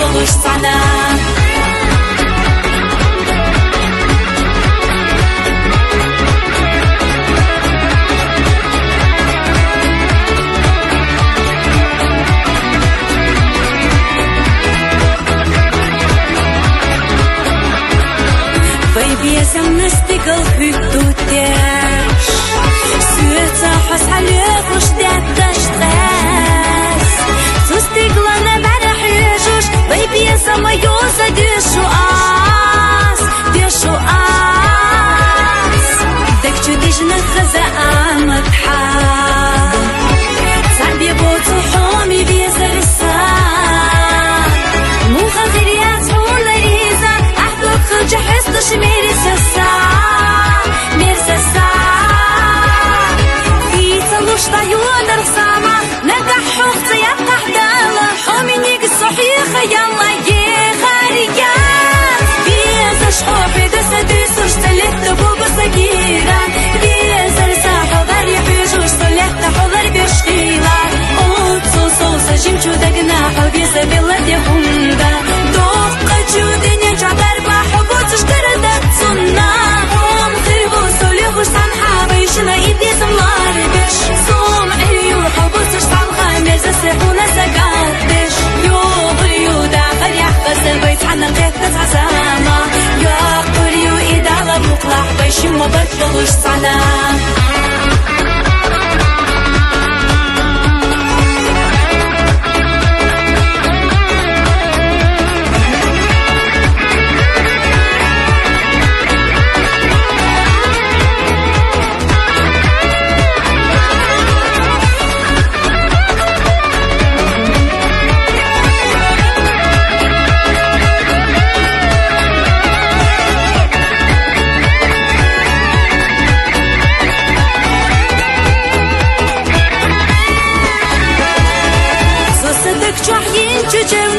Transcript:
بلوش سلام Băi-biezem năstigăl hüttuteș Syötsä has haljökuš dättäștäs Su stigla ne bärä hyöjuš Băi-biezem ajosa dyshu as Dăkću dijnă khăză amët ha Țabie boțu homi biezër sa Muha khiriat hulariza Ahdok khëgjahës تشميري سسا في تلوش طيون رسامة نقح حوخت يقح دالة حوميني قصحيخ يلا يغاريا بيزا شحوحي دسا ديسوش تلت بوبا صغيرة بيزا رساحة غاري حيجوش تلت حضر بيشتيلا اوتسو صوصا جيمشو دقناحة بيزا بلد يهوندا دوقة جودي نيجا بربا حبوتش كردت سنة هم خيبو سوليغوش سنحابة يشنا إبيزم لاربش صوم عيو حبوتش سنخا ميرزا سيحونا سقاتش يو داخل يحقس البيت حنا قيتنا عزامة يو إدالة بوقلح بيشي مبطلوش سلام Çuah yin çiçeğim